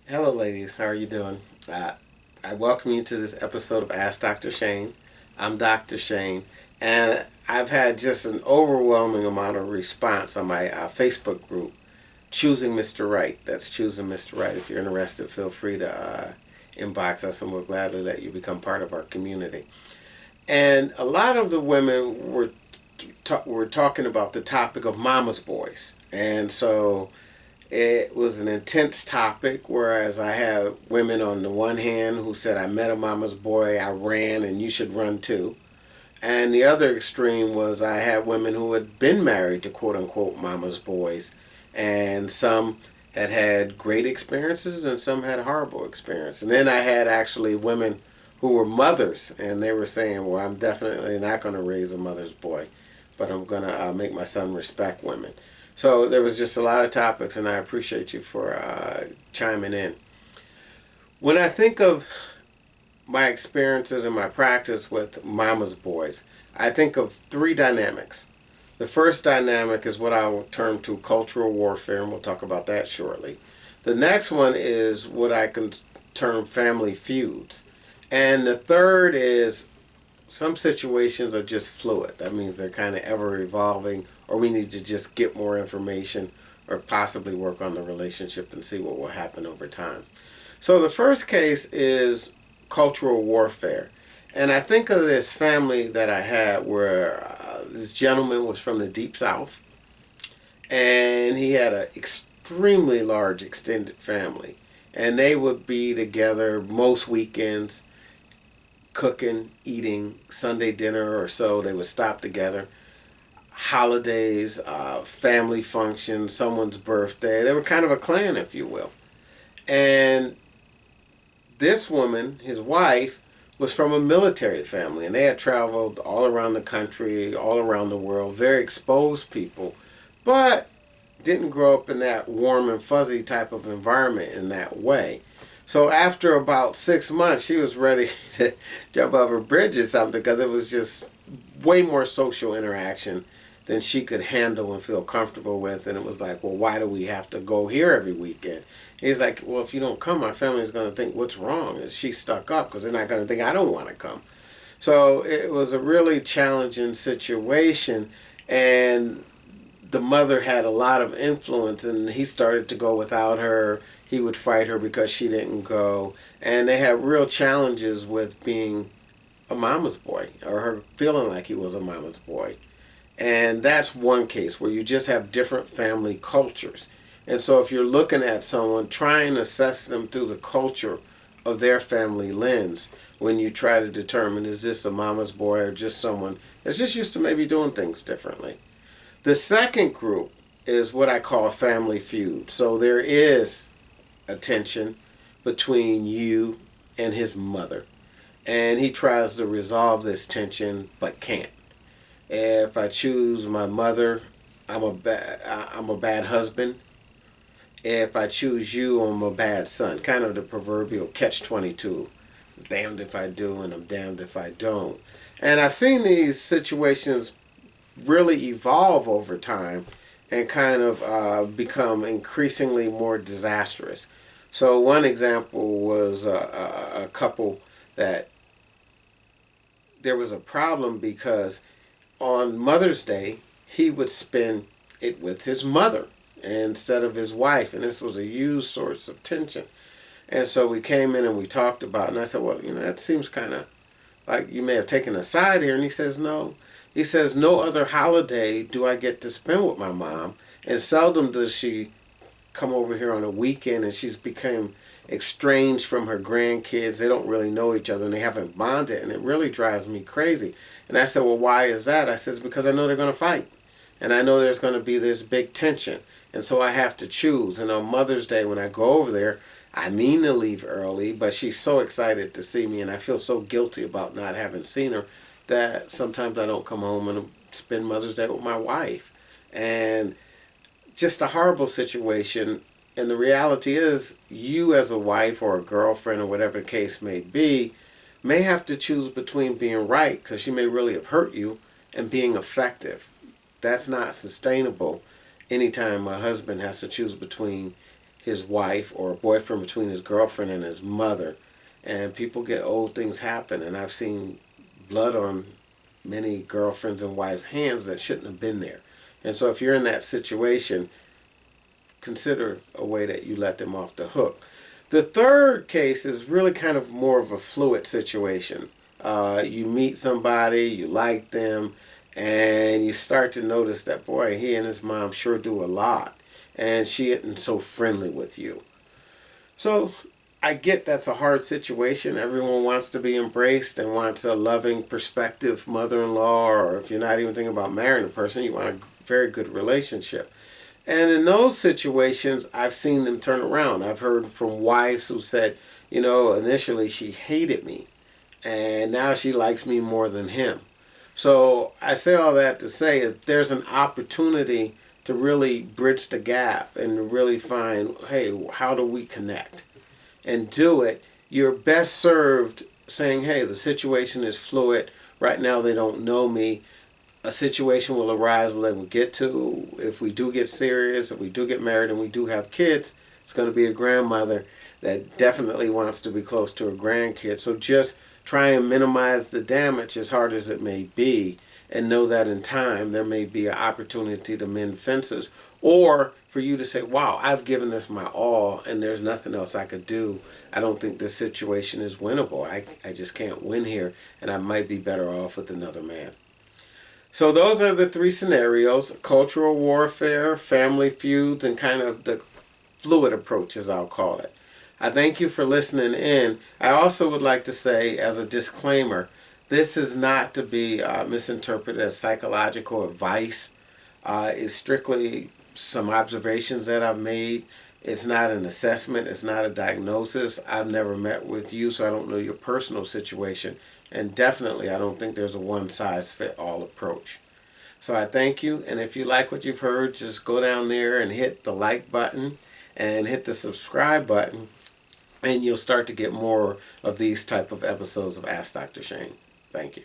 Hello, ladies. How are you doing? I welcome you to this episode of Ask Dr. Shane. I'm Dr. Shane, and I've had just an overwhelming amount of response on my Facebook group, Choosing Mr. Right. That's Choosing Mr. Right. If you're interested, feel free to inbox us, and we'll gladly let you become part of our community. And a lot of the women were talking about the topic of mama's boys, and so it was an intense topic, whereas I had women on the one hand who said, I met a mama's boy, I ran, and you should run too. And the other extreme was I had women who had been married to quote unquote mama's boys, and some had had great experiences and some had horrible experience. And then I had actually women who were mothers, and they were saying, well, I'm definitely not going to raise a mother's boy, but I'm going to make my son respect women. So there was just a lot of topics, and I appreciate you for chiming in. When I think of my experiences and my practice with mama's boys, I think of three dynamics. The first dynamic is what I will term to cultural warfare, and we'll talk about that shortly. The next one is what I can term family feuds. And the third is some situations are just fluid. That means they're kind of ever evolving, or we need to just get more information or possibly work on the relationship and see what will happen over time. So the first case is cultural warfare. And I think of this family that I had where this gentleman was from the Deep South, and he had an extremely large extended family. And they would be together most weekends, cooking, eating, Sunday dinner or so. They would stop together. Holidays, family functions, someone's birthday. They were kind of a clan, if you will. And this woman, his wife, was from a military family, and they had traveled all around the country, all around the world, very exposed people, but didn't grow up in that warm and fuzzy type of environment in that way. So after about 6 months, she was ready to jump over a bridge or something because it was just way more social interaction than she could handle and feel comfortable with. And it was like, well, why do we have to go here every weekend? He's like, well, if you don't come, my family's going to think what's wrong. And she's stuck up because they're not going to think I don't want to come. So it was a really challenging situation. And the mother had a lot of influence, and he started to go without her. He would fight her because she didn't go. And they had real challenges with being a mama's boy, or her feeling like he was a mama's boy. And that's one case where you just have different family cultures. And so if you're looking at someone, try and assess them through the culture of their family lens when you try to determine, is this a mama's boy or just someone that's just used to maybe doing things differently. The second group is what I call family feud. So there is a tension between you and his mother. And he tries to resolve this tension but can't. If I choose my mother, I'm a bad husband. If I choose you, I'm a bad son. Kind of the proverbial catch-22. I'm damned if I do and I'm damned if I don't. And I've seen these situations really evolve over time and kind of become increasingly more disastrous. So one example was a couple that there was a problem because on Mother's Day, he would spend it with his mother instead of his wife. And this was a huge source of tension. And so we came in and we talked about it. And I said, well, that seems kind of like you may have taken a side here. And he says, no. He says, no other holiday do I get to spend with my mom. And seldom does she come over here on a weekend, and she's become estranged from her grandkids. They don't really know each other and they haven't bonded, and it really drives me crazy. And I said, well, why is that? I said, because I know they're going to fight, and I know there's going to be this big tension, and so I have to choose. And on Mother's Day when I go over there, I mean to leave early, but she's so excited to see me, and I feel so guilty about not having seen her that sometimes I don't come home and spend Mother's Day with my wife. And just a horrible situation. And the reality is, you as a wife or a girlfriend or whatever the case may be, may have to choose between being right, because she may really have hurt you, and being effective. That's not sustainable anytime a husband has to choose between his wife, or a boyfriend between his girlfriend and his mother. And people get old, things happen. And I've seen blood on many girlfriends and wives' hands that shouldn't have been there. And so if you're in that situation, consider a way that you let them off the hook. The third case is really kind of more of a fluid situation. You meet somebody, you like them, and you start to notice that, boy, he and his mom sure do a lot, and she isn't so friendly with you. So I get that's a hard situation. Everyone wants to be embraced and wants a loving, prospective mother-in-law, or if you're not even thinking about marrying a person, you want a very good relationship. And in those situations, I've seen them turn around. I've heard from wives who said, initially she hated me, and now she likes me more than him. So I say all that to say that there's an opportunity to really bridge the gap and really find, hey, how do we connect? And do it. You're best served saying, hey, the situation is fluid. Right now they don't know me. A situation will arise where they will get to. If we do get serious, if we do get married and we do have kids, it's going to be a grandmother that definitely wants to be close to a grandkid. So just try and minimize the damage as hard as it may be, and know that in time there may be an opportunity to mend fences, or for you to say, wow, I've given this my all and there's nothing else I could do. I don't think this situation is winnable. I just can't win here, and I might be better off with another man. So those are the three scenarios: cultural warfare, family feuds, and kind of the fluid approach, as I'll call it. I thank you for listening in. I also would like to say, as a disclaimer, this is not to be misinterpreted as psychological advice. It's strictly some observations that I've made. It's not an assessment. It's not a diagnosis. I've never met with you, so I don't know your personal situation. And definitely, I don't think there's a one-size-fits-all approach. So I thank you, and if you like what you've heard, just go down there and hit the like button and hit the subscribe button, and you'll start to get more of these type of episodes of Ask Dr. Shane. Thank you.